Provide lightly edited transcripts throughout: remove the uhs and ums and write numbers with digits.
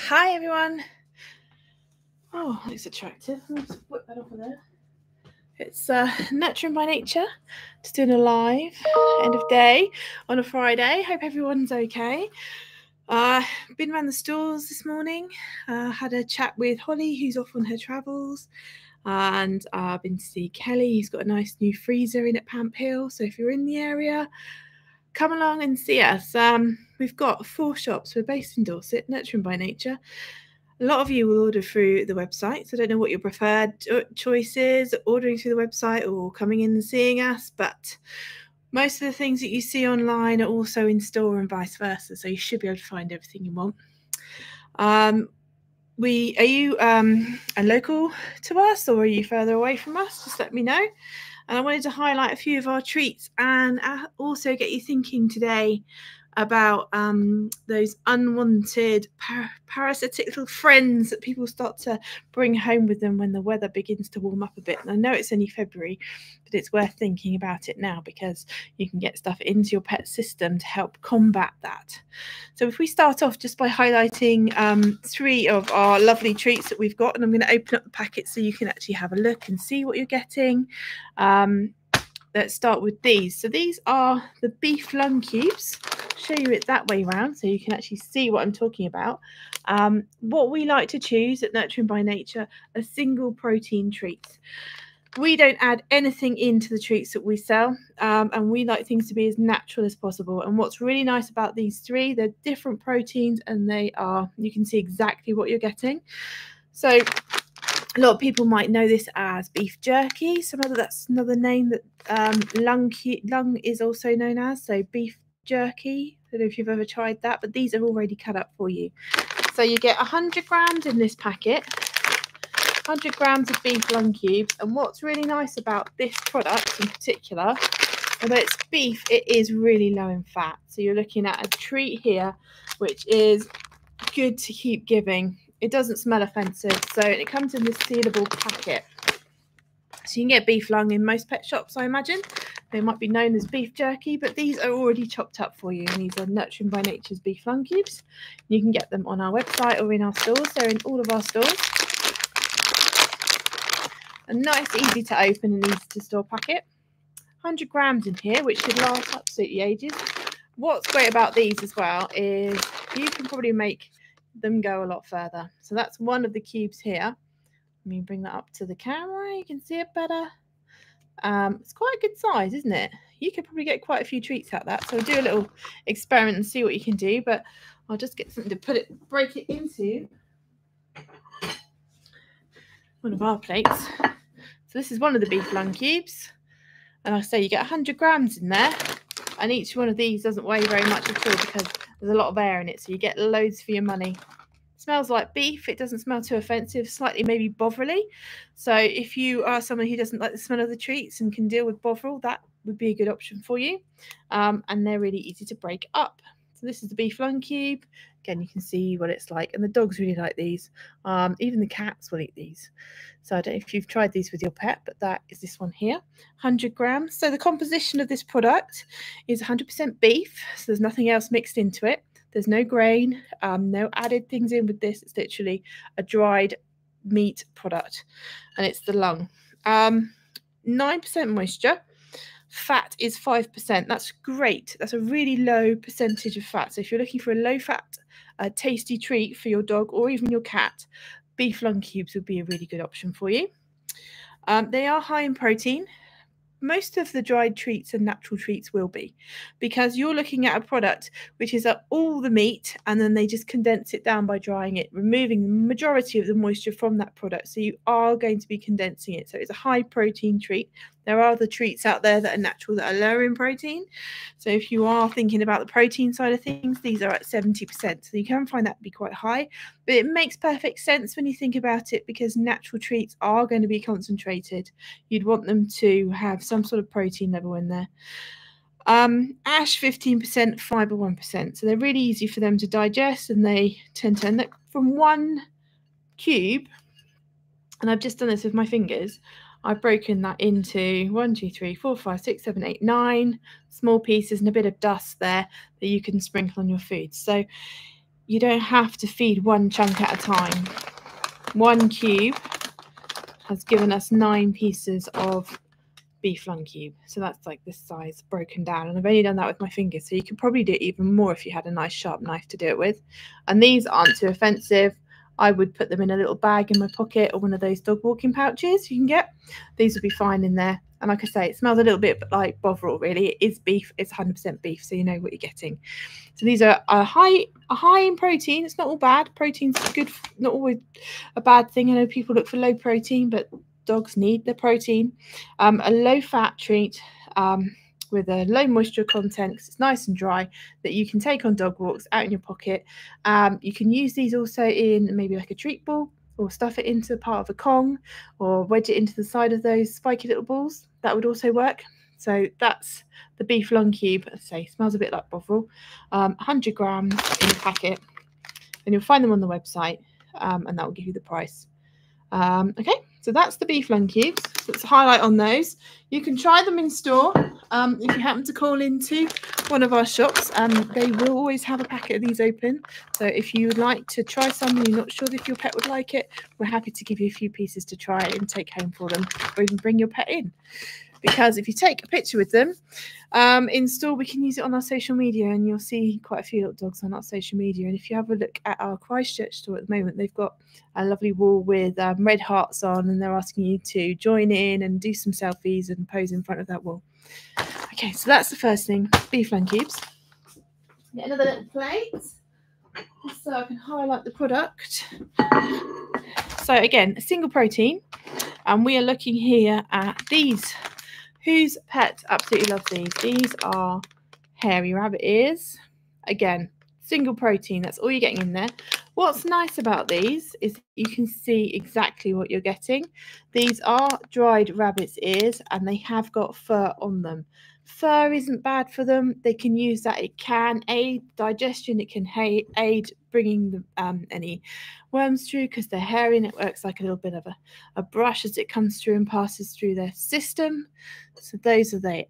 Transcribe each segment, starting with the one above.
Hi everyone. Oh, looks attractive. I'll just whip that off of there. It's Nurturing by Nature. Just doing a live end of day on a Friday. Hope everyone's okay. Been around the stores this morning. Had a chat with Holly, who's off on her travels, and I've been to see Kelly. He's got a nice new freezer in at Pamp Hill. So if you're in the area, come along and see us. We've got 4 shops. We're based in Dorset, Nurturing by Nature. A lot of you will order through the website, so I don't know what your preferred choice is, ordering through the website or coming in and seeing us, but most of the things that you see online are also in store and vice versa, so you should be able to find everything you want. Are you a local to us, or are you further away from us? Just let me know. And I wanted to highlight a few of our treats and also get you thinking today about those unwanted parasitic little friends that people start to bring home with them when the weather begins to warm up a bit. And I know it's only February, but it's worth thinking about it now because you can get stuff into your pet system to help combat that. So if we start off just by highlighting 3 of our lovely treats that we've got, and I'm going to open up the packet so you can actually have a look and see what you're getting. Let's start with these. So these are the beef lung cubes. Show you it that way around so you can actually see what I'm talking about. What we like to choose at Nurturing by Nature are single protein treats. We don't add anything into the treats that we sell, and we like things to be as natural as possible. And what's really nice about these 3, they're different proteins, and you can see exactly what you're getting. So a lot of people might know this as beef jerky. That's another name that lung is also known as. So beef jerky. I don't know if you've ever tried that, but these are already cut up for you. So you get 100 grams in this packet, 100 grams of beef lung cubes. And what's really nice about this product in particular, although it's beef, it is really low in fat. So you're looking at a treat here, which is good to keep giving. It doesn't smell offensive, so it comes in this sealable packet. So you can get beef lung in most pet shops, I imagine. They might be known as beef jerky, but these are already chopped up for you. And these are Nurturing by Nature's beef lung cubes. You can get them on our website or in our stores. They're in all of our stores. A nice, easy to open and easy to store packet. 100 grams in here, which should last absolutely ages. What's great about these as well is you can probably make them go a lot further. So that's one of the cubes here. Let me bring that up to the camera. You can see it better. It's quite a good size, isn't it? You could probably get quite a few treats out of that. So we'll do a little experiment and see what you can do. But I'll just get something to break it into one of our plates. So this is one of the beef lung cubes. And I say you get 100 grams in there. And each one of these doesn't weigh very much at all because there's a lot of air in it. So you get loads for your money. Smells like beef. It doesn't smell too offensive, slightly maybe bovrily. So if you are someone who doesn't like the smell of the treats and can deal with bovril, that would be a good option for you. And they're really easy to break up. So this is the beef lung cube. Again, you can see what it's like. And the dogs really like these. Even the cats will eat these. So I don't know if you've tried these with your pet, but that is this one here. 100 grams. So the composition of this product is 100% beef. So there's nothing else mixed into it. There's no grain, no added things in with this. It's literally a dried meat product, and it's the lung. 9% moisture. Fat is 5%. That's great. That's a really low percentage of fat. So if you're looking for a low-fat, tasty treat for your dog or even your cat, beef lung cubes would be a really good option for you. They are high in protein. Most of the dried treats and natural treats will be, because you're looking at a product which is all the meat and then they just condense it down by drying it, removing the majority of the moisture from that product. So you are going to be condensing it. So it's a high protein treat. There are other treats out there that are natural that are lower in protein. So if you are thinking about the protein side of things, these are at 70%. So you can find that to be quite high, but it makes perfect sense when you think about it because natural treats are going to be concentrated. You'd want them to have some sort of protein level in there. Ash 15%, fiber 1%. So they're really easy for them to digest, and they tend to end up from one cube. And I've just done this with my fingers. I've broken that into 1, 2, 3, 4, 5, 6, 7, 8, 9 small pieces and a bit of dust there that you can sprinkle on your food. So you don't have to feed one chunk at a time. One cube has given us 9 pieces of beef lung cube. So that's like this size broken down. And I've only done that with my fingers. So you could probably do it even more if you had a nice sharp knife to do it with. And these aren't too offensive. I would put them in a little bag in my pocket or one of those dog walking pouches you can get. These would be fine in there. And like I say, it smells a little bit like Bovril, really. It is beef. It's 100% beef, so you know what you're getting. So these are high in protein. It's not all bad. Protein's good, not always a bad thing. I know people look for low protein, but dogs need the protein. A low fat treat with a low moisture content because it's nice and dry, that you can take on dog walks out in your pocket. You can use these also in maybe like a treat ball, or stuff it into part of a Kong, or wedge it into the side of those spiky little balls. That would also work. So that's the beef lung cube. As I say, smells a bit like Bovril. 100 grams in a packet, and you'll find them on the website, and that will give you the price. Okay, so that's the beef lung cubes. Let's highlight on those. You can try them in store if you happen to call into one of our shops. They will always have a packet of these open. So if you would like to try some and you're not sure if your pet would like it, we're happy to give you a few pieces to try and take home for them, or even bring your pet in. Because if you take a picture with them in store, we can use it on our social media, and you'll see quite a few little dogs on our social media. And if you have a look at our Christchurch store at the moment, they've got a lovely wall with red hearts on, and they're asking you to join in and do some selfies and pose in front of that wall. Okay, so that's the first thing, beef lung cubes. Get another little plate so I can highlight the product. So again, a single protein, and we are looking here at these. Whose pet absolutely loves these? These are hairy rabbit ears. Again, single protein, that's all you're getting in there. What's nice about these is you can see exactly what you're getting. These are dried rabbit's ears, and they have got fur on them. Fur isn't bad for them. They can use that. It can aid digestion. It can aid bringing any worms through because they're hairy, and it works like a little bit of a brush as it comes through and passes through their system. So those are they.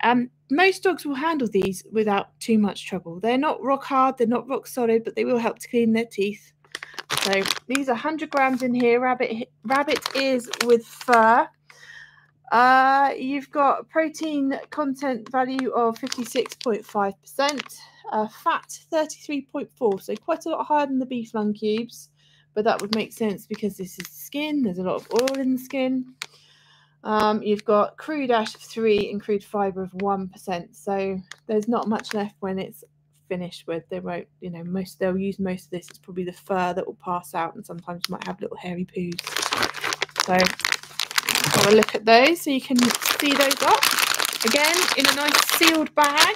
Most dogs will handle these without too much trouble. They're not rock hard, they're not rock solid, but they will help to clean their teeth. So these are 100 grams in here, rabbit ears with fur. You've got protein content value of 56.5%, fat 33.4%, so quite a lot higher than the beef lung cubes, but that would make sense because this is skin. There's a lot of oil in the skin. You've got crude ash of 3% and crude fibre of 1%, so there's not much left when it's finished with. They won't, you know, they'll use most of this. It's probably the fur that will pass out, and sometimes you might have little hairy poos. So have a look at those so you can see those up. Again, in a nice sealed bag.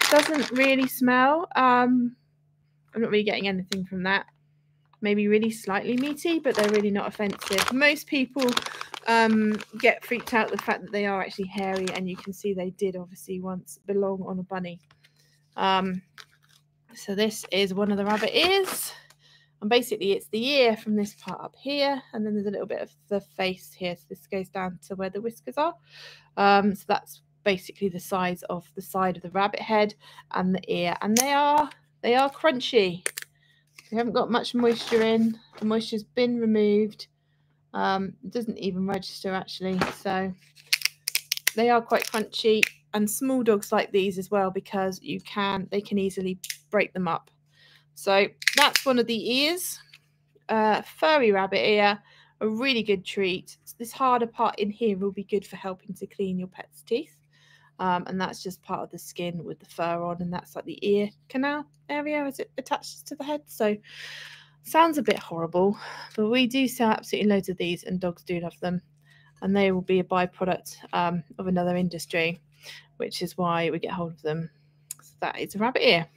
Doesn't really smell. I'm not really getting anything from that. Maybe really slightly meaty, but they're really not offensive. Most people get freaked out at the fact that they are actually hairy, and you can see they did obviously once belong on a bunny. So this is one of the rabbit ears, and basically it's the ear from this part up here, and then there's a little bit of the face here, so this goes down to where the whiskers are. So that's basically the size of the side of the rabbit head and the ear, and they are crunchy. They haven't got much moisture in. The moisture's been removed. It doesn't even register actually, so they are quite crunchy, and small dogs like these as well because they can easily break them up. So that's one of the ears. Furry rabbit ear, a really good treat. This harder part in here will be good for helping to clean your pet's teeth. And that's just part of the skin with the fur on, and that's like the ear canal area as it attaches to the head. So sounds a bit horrible, but we do sell absolutely loads of these, and dogs do love them, and they will be a byproduct of another industry, which is why we get hold of them. So that is a rabbit ear.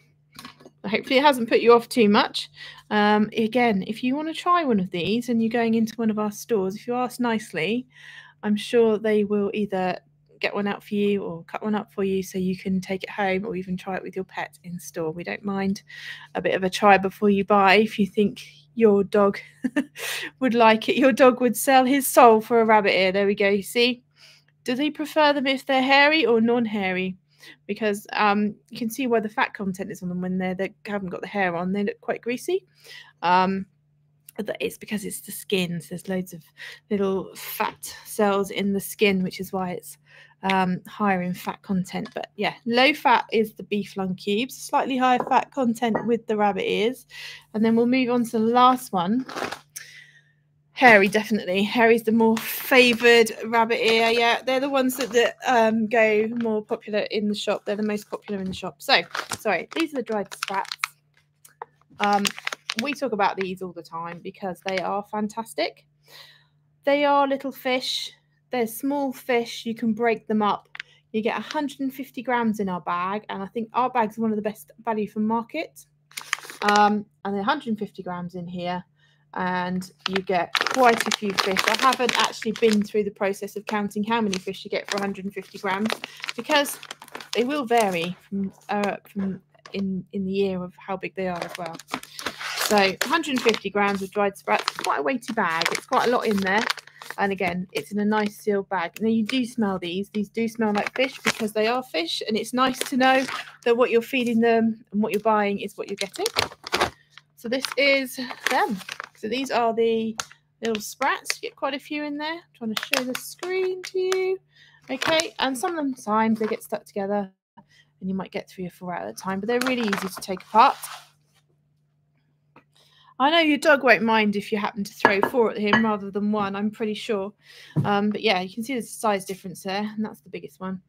Hopefully it hasn't put you off too much. Again, if you want to try one of these and you're going into one of our stores, if you ask nicely, I'm sure they will either get one out for you or cut one up for you so you can take it home, or even try it with your pet in store. We don't mind a bit of a try before you buy. If you think your dog would like it, your dog would sell his soul for a rabbit ear. There we go. You see, does he prefer them if they're hairy or non-hairy? because you can see where the fat content is on them when they haven't got the hair on. They look quite greasy. It's because it's the skin. So there's loads of little fat cells in the skin, which is why it's higher in fat content. But yeah, low fat is the beef lung cubes, slightly higher fat content with the rabbit ears. And then we'll move on to the last one. Hairy, definitely. Hairy's the more favoured rabbit ear. Yeah, they're the ones that go more popular in the shop. They're the most popular in the shop. So, sorry, these are the dried sprats. We talk about these all the time because they are fantastic. They are little fish. They're small fish. You can break them up. You get 150 grams in our bag, and I think our bags are one of the best value for market. And they're 150 grams in here, and you get quite a few fish. I haven't actually been through the process of counting how many fish you get for 150 grams because they will vary from in the year of how big they are as well. So 150 grams of dried sprats. It's quite a weighty bag. It's quite a lot in there. And again, it's in a nice sealed bag. Now you do smell these. These do smell like fish because they are fish. And it's nice to know that what you're feeding them and what you're buying is what you're getting. So this is them. So these are the little sprats. You get quite a few in there. I'm trying to show the screen to you. Okay. And sometimes they get stuck together and you might get 3 or 4 out at a time. But they're really easy to take apart. I know your dog won't mind if you happen to throw 4 at him rather than 1, I'm pretty sure. But yeah, you can see there's a size difference there, and that's the biggest one.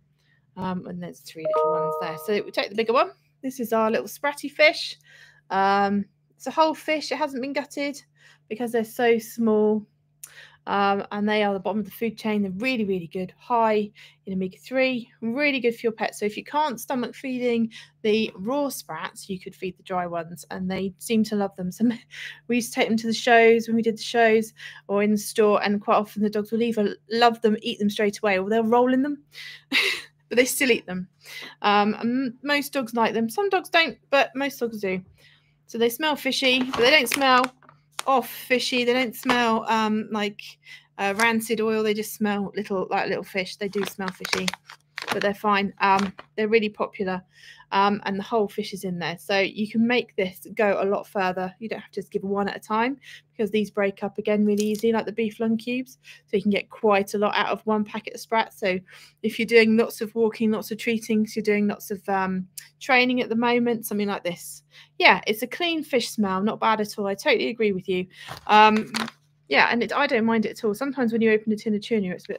And there's 3 little ones there. So we take the bigger one. This is our little spratty fish. It's a whole fish. It hasn't been gutted because they're so small. And they are the bottom of the food chain. They're really, really good, high in omega-3, really good for your pet. So if you can't stomach feeding the raw sprats, you could feed the dry ones, and they seem to love them. So we used to take them to the shows when we did the shows or in the store, and quite often the dogs will either love them, eat them straight away, or they'll roll in them, but they still eat them. And most dogs like them. Some dogs don't, but most dogs do. So they smell fishy, but they don't smell off fishy. They don't smell like rancid oil. They just smell like little fish. They do smell fishy, but they're fine. They're really popular, and the whole fish is in there, so you can make this go a lot further. You don't have to just give 1 at a time because these break up again really easy, like the beef lung cubes, so you can get quite a lot out of 1 packet of sprats. So if you're doing lots of walking, lots of treatings, you're doing lots of training at the moment, something like this. Yeah, it's a clean fish smell, not bad at all. I totally agree with you. Yeah, and I don't mind it at all. Sometimes when you open a tin of tuna, it's a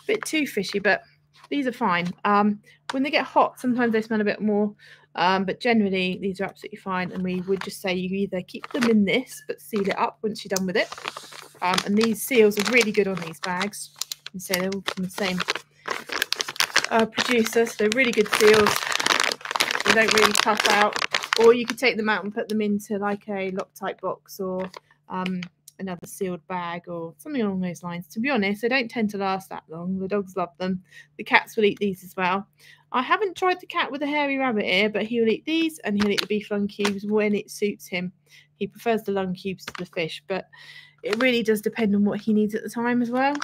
bit too fishy, but these are fine. When they get hot, sometimes they smell a bit more, but generally these are absolutely fine. And we would just say you either keep them in this, but seal it up once you're done with it. And these seals are really good on these bags. And so they're all from the same producer, so they're really good seals. They don't really puff out. Or you could take them out and put them into like a Loctite box or another sealed bag or something along those lines. To be honest, they don't tend to last that long. The dogs love them. The cats will eat these as well. I haven't tried the cat with a hairy rabbit ear, but he'll eat these and he'll eat the beef lung cubes when it suits him. He prefers the lung cubes to the fish, but it really does depend on what he needs at the time as well.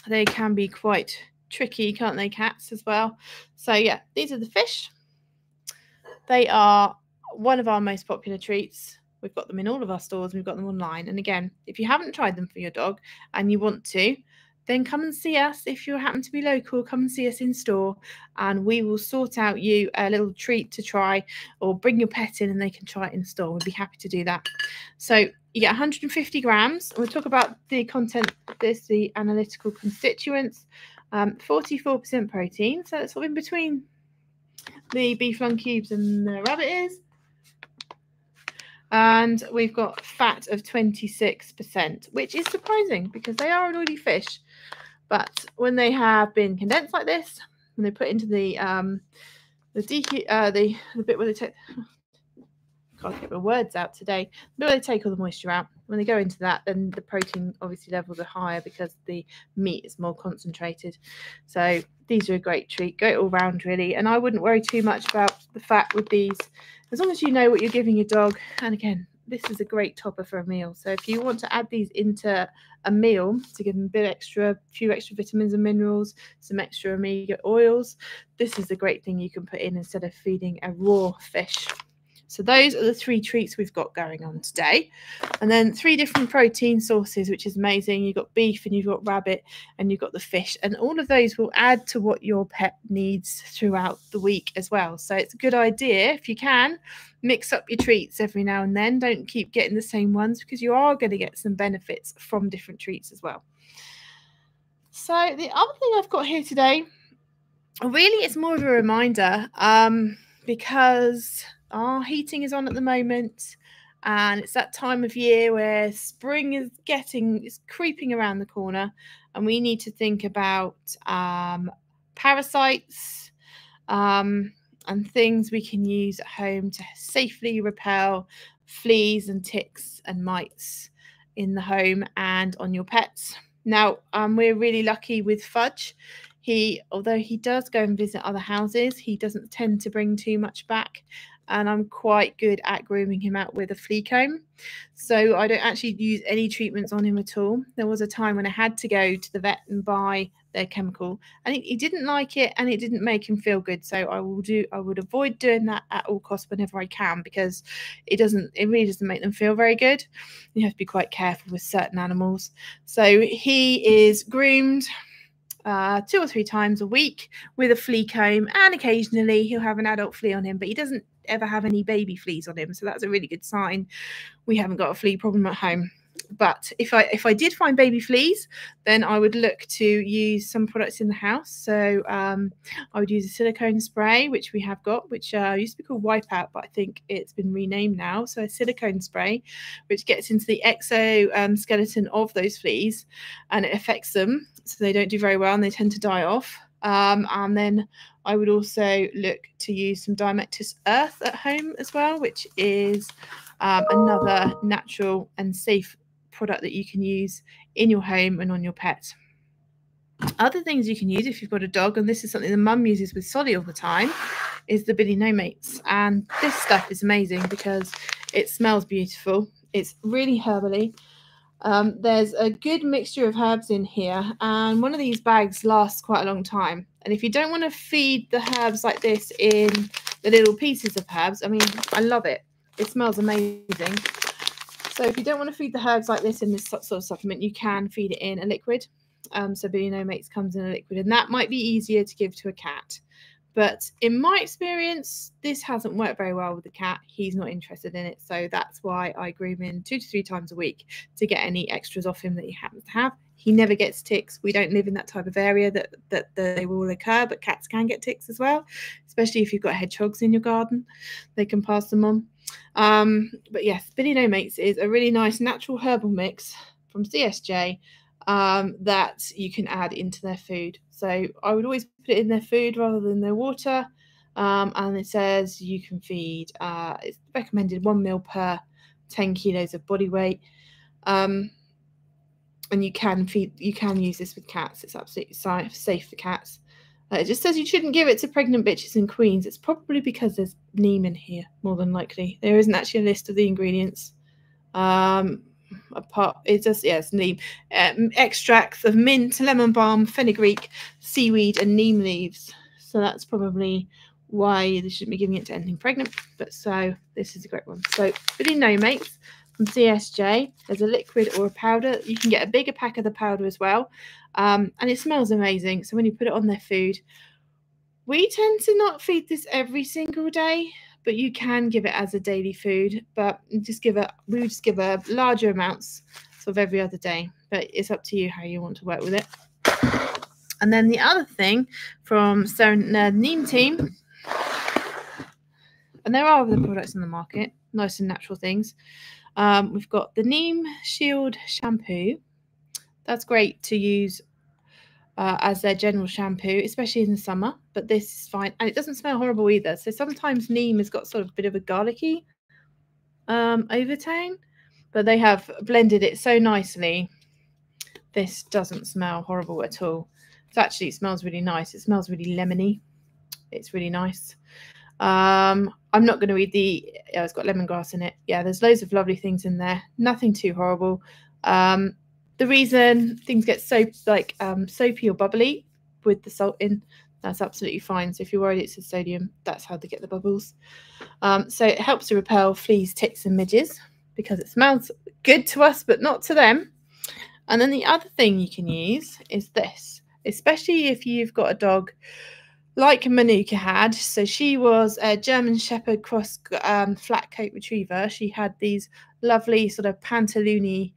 They can be quite tricky, can't they, cats as well? So yeah, these are the fish. They are one of our most popular treats. We've got them in all of our stores and we've got them online. And again, if you haven't tried them for your dog and you want to, then come and see us. If you happen to be local, come and see us in store and we will sort out you a little treat to try, or bring your pet in and they can try it in store. We'd be happy to do that. So you get 150 grams. We'll talk about the content of this, the analytical constituents. 44% protein. So it's sort of in between the beef lung cubes and the rabbit ears. And we've got fat of 26%, which is surprising because they are an oily fish. But when they have been condensed like this, when they put into the bit where they take, can't get my words out today, the bit where they take all the moisture out, when they go into that, then the protein obviously levels are higher because the meat is more concentrated. So these are a great treat, great all round really. And I wouldn't worry too much about the fat with these, as long as you know what you're giving your dog. And again, this is a great topper for a meal. So if you want to add these into a meal to give them a few extra vitamins and minerals, some extra omega oils, this is a great thing you can put in instead of feeding a raw fish. So those are the 3 treats we've got going on today. And then 3 different protein sources, which is amazing. You've got beef and you've got rabbit and you've got the fish. And all of those will add to what your pet needs throughout the week as well. So it's a good idea, if you can, mix up your treats every now and then. Don't keep getting the same ones, because you are going to get some benefits from different treats as well. So the other thing I've got here today, really it's more of a reminder, because our heating is on at the moment, and it's that time of year where spring is creeping around the corner, and we need to think about parasites and things we can use at home to safely repel fleas and ticks and mites in the home and on your pets. Now, we're really lucky with Fudge. Although he does go and visit other houses, he doesn't tend to bring too much back. And I'm quite good at grooming him out with a flea comb. So I don't actually use any treatments on him at all. There was a time when I had to go to the vet and buy their chemical, and he didn't like it, and it didn't make him feel good. So I would avoid doing that at all costs whenever I can, because it really doesn't make them feel very good. You have to be quite careful with certain animals. So he is groomed 2 or 3 times a week with a flea comb, and occasionally he'll have an adult flea on him, but he doesn't ever have any baby fleas on him, so that's a really good sign we haven't got a flea problem at home. But if I did find baby fleas, then I would look to use some products in the house. So I would use a silicone spray, which we have got, which used to be called Wipeout, but I think it's been renamed now. So a silicone spray, which gets into the exoskeleton of those fleas, and it affects them, so they don't do very well and they tend to die off. And then I would also look to use some Diamectus Earth at home as well, which is another natural and safe product that you can use in your home and on your pet. Other things you can use if you've got a dog, and this is something the mum uses with Solly all the time, is the Billy No Mates. And this stuff is amazing because it smells beautiful. It's really herbally. There's a good mixture of herbs in here, and one of these bags lasts quite a long time. And if you don't want to feed the herbs like this in the little pieces of herbs, I mean, I love it. It smells amazing. So if you don't want to feed the herbs like this in this sort of supplement, you can feed it in a liquid. So Billy No Mates comes in a liquid, and that might be easier to give to a cat. But in my experience, this hasn't worked very well with the cat. He's not interested in it. So that's why I groom him 2 to 3 times a week to get any extras off him that he happens to have. He never gets ticks. We don't live in that type of area that they will occur, but cats can get ticks as well, especially if you've got hedgehogs in your garden. They can pass them on. But yes, Billy No Mates is a really nice natural herbal mix from CSJ that you can add into their food. So I would always put it in their food rather than their water. And it says you can feed, it's recommended 1 ml per 10 kilos of body weight. And you can use this with cats. It's absolutely safe for cats. It just says you shouldn't give it to pregnant bitches and queens. It's probably because there's neem in here, more than likely. There isn't actually a list of the ingredients. It's neem. Extracts of mint, lemon balm, fenugreek, seaweed, and neem leaves. So that's probably why they shouldn't be giving it to anything pregnant. But so this is a great one. So Billy No Mates from CSJ. There's a liquid or a powder. You can get a bigger pack of the powder as well. And it smells amazing. So when you put it on their food, we tend to not feed this every single day, but you can give it as a daily food. But we would just give a larger amounts sort of every other day. But it's up to you how you want to work with it. And then the other thing from Sarah Neem team, and there are other products in the market, nice and natural things. We've got the Neem Shield shampoo. That's great to use as their general shampoo, especially in the summer, but this is fine. And it doesn't smell horrible either. So sometimes neem has got sort of a bit of a garlicky overtone, but they have blended it so nicely. This doesn't smell horrible at all. It smells really nice. It smells really lemony. It's really nice. I'm not going to read the, it's got lemongrass in it. Yeah, there's loads of lovely things in there. Nothing too horrible. The reason things get soapy or bubbly with the salt in, that's absolutely fine. So if you're worried it's the sodium, that's how they get the bubbles. So it helps to repel fleas, ticks and midges because it smells good to us, but not to them. And then the other thing you can use is this, especially if you've got a dog like Manuka had. So she was a German Shepherd cross flat coat retriever. She had these lovely sort of pantaloony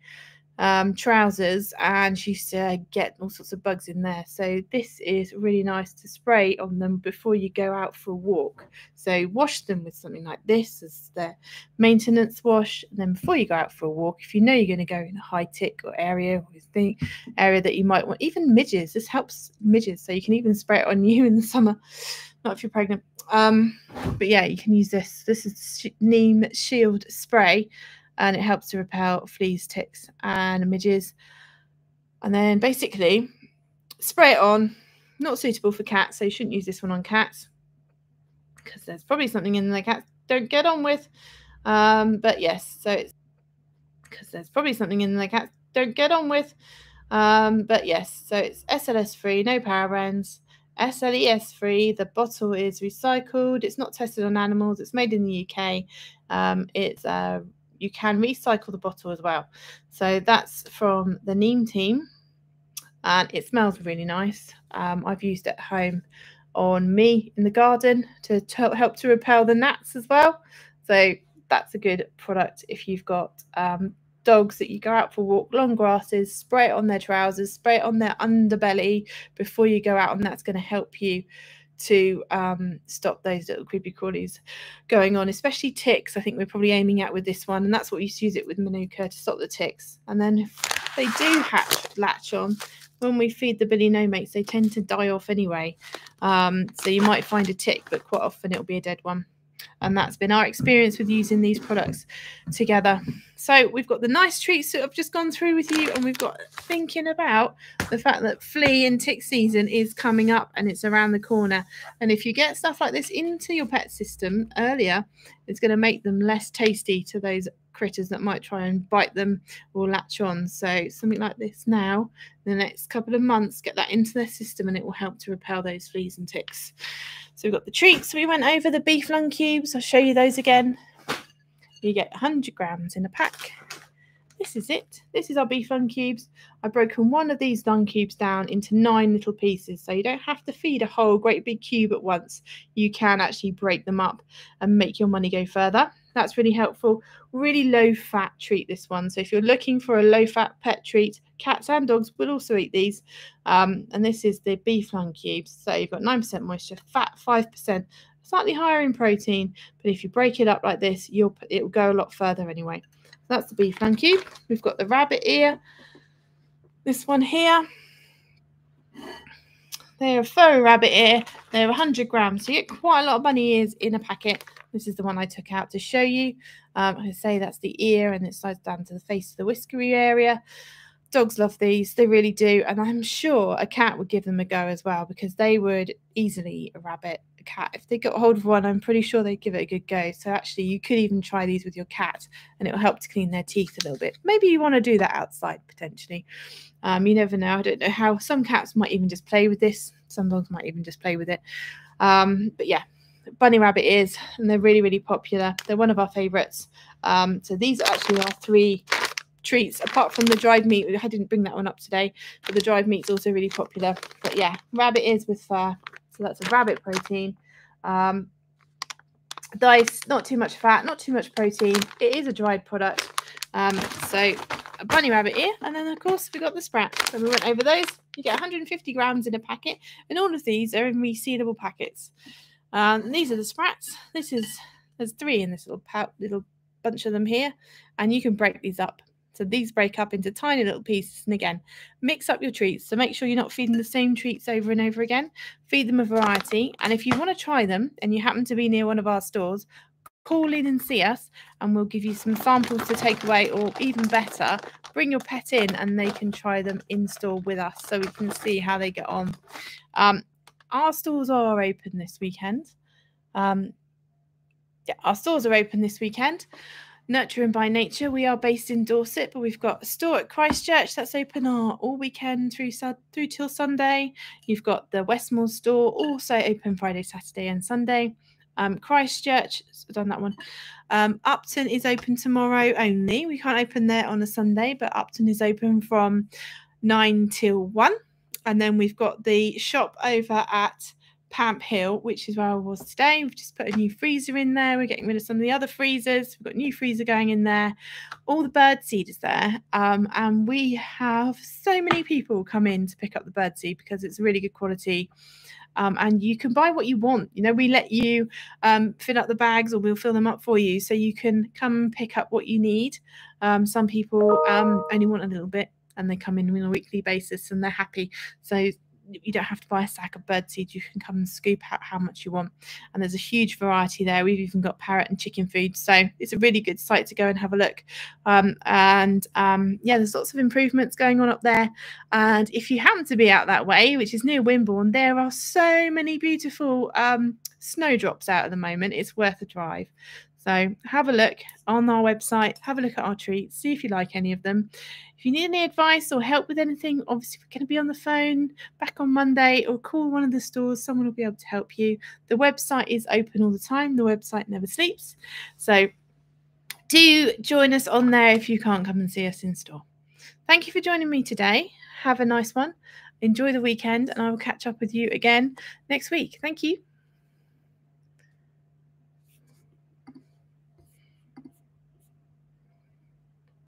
trousers, and she used to get all sorts of bugs in there. So this is really nice to spray on them before you go out for a walk. So wash them with something like this as their maintenance wash, and then before you go out for a walk, if you know you're going to go in a high tick or area, or the area that you might want, even midges, this helps midges, so you can even spray it on you in the summer, not if you're pregnant. But yeah, you can use this. This is Neem Shield spray, and it helps to repel fleas, ticks and midges. And then basically spray it on. Not suitable for cats, so you shouldn't use this one on cats because there's probably something in there cats don't get on with. But yes, so it's because there's probably something in there cats don't get on with. But yes, so it's SLS free, no parabens, SLES free. The bottle is recycled. It's not tested on animals. It's made in the UK. You can recycle the bottle as well. So that's from the Neem team, and it smells really nice. I've used it at home on me in the garden to help to repel the gnats as well. So that's a good product if you've got dogs that you go out for a walk, long grasses, spray it on their trousers, spray it on their underbelly before you go out, and that's going to help you to stop those little creepy crawlies going on, especially ticks. I think we're probably aiming at with this one, and that's what we used to use it with Manuka, to stop the ticks. And then if they do latch on, when we feed the billy no mates, they tend to die off anyway. So you might find a tick, but quite often it'll be a dead one. And that's been our experience with using these products together. So we've got the nice treats that I've just gone through with you, and we've got thinking about the fact that flea and tick season is coming up and it's around the corner. And if you get stuff like this into your pet system earlier, it's going to make them less tasty to those critters that might try and bite them or latch on. So something like this now, in the next couple of months, get that into their system and it will help to repel those fleas and ticks. So we've got the treats. We went over the beef lung cubes. I'll show you those again. You get 100 grams in a pack. This is it. This is our beef lung cubes. I've broken one of these lung cubes down into 9 little pieces, so you don't have to feed a whole great big cube at once. You can actually break them up and make your money go further. That's really helpful. Really low fat treat, this one. So if you're looking for a low fat pet treat, cats and dogs will also eat these. And this is the beef lung cubes. So you've got 9% moisture, fat 5%, slightly higher in protein. But if you break it up like this, it will go a lot further anyway. So that's the beef lung cube. We've got the rabbit ear. This one here. They're a furry rabbit ear. They're 100 grams. So you get quite a lot of bunny ears in a packet. This is the one I took out to show you. I say that's the ear, and it slides down to the face of the whiskery area. Dogs love these. They really do. And I'm sure a cat would give them a go as well, because they would easily eat a rabbit. A cat, if they got hold of one, I'm pretty sure they'd give it a good go. So actually you could even try these with your cat, and it will help to clean their teeth a little bit. Maybe you want to do that outside potentially. You never know. I don't know how. Some cats might even just play with this. Some dogs might even just play with it. But yeah, bunny rabbit ears, and they're really, really popular. They're one of our favorites. So these are actually our 3 treats, apart from the dried meat. I didn't bring that one up today, but the dried meat's also really popular. But yeah, rabbit ears with fur. So that's a rabbit protein. Diced, not too much fat, not too much protein. It is a dried product. So a bunny rabbit ear, and then of course we got the sprats. So we went over those. You get 150 grams in a packet, and all of these are in resealable packets. And these are the sprats. There's 3 in this little bunch of them here, and you can break these up. So these break up into tiny little pieces, and again, mix up your treats. So make sure you're not feeding the same treats over and over again. Feed them a variety, and if you want to try them and you happen to be near one of our stores, call in and see us, and we'll give you some samples to take away, or even better, bring your pet in and they can try them in store with us so we can see how they get on. Our stores are open this weekend. Yeah, our stores are open this weekend. Nurturing by Nature, we are based in Dorset, but we've got a store at Christchurch that's open all weekend through till Sunday. You've got the Westmoor store, also open Friday, Saturday and Sunday. Christchurch, done that one. Upton is open tomorrow only. We can't open there on a Sunday, but Upton is open from 9 till 1. And then we've got the shop over at Pamp Hill, which is where I was today. We've just put a new freezer in there. We're getting rid of some of the other freezers. We've got a new freezer going in there. All the bird seed is there. And we have so many people come in to pick up the bird seed because it's really good quality. And you can buy what you want. You know, we let you fill up the bags, or we'll fill them up for you, so you can come and pick up what you need. Some people only want a little bit, and they come in on a weekly basis and they're happy. So you don't have to buy a sack of bird seed. You can come and scoop out how much you want. And there's a huge variety there. We've even got parrot and chicken food. So it's a really good site to go and have a look. Yeah, there's lots of improvements going on up there. And if you happen to be out that way, which is near Wimborne, there are so many beautiful snowdrops out at the moment. It's worth a drive. So have a look on our website, have a look at our treats, see if you like any of them. If you need any advice or help with anything, obviously we're going to be on the phone back on Monday, or call one of the stores. Someone will be able to help you. The website is open all the time. The website never sleeps. So do join us on there if you can't come and see us in store. Thank you for joining me today. Have a nice one. Enjoy the weekend, and I will catch up with you again next week. Thank you.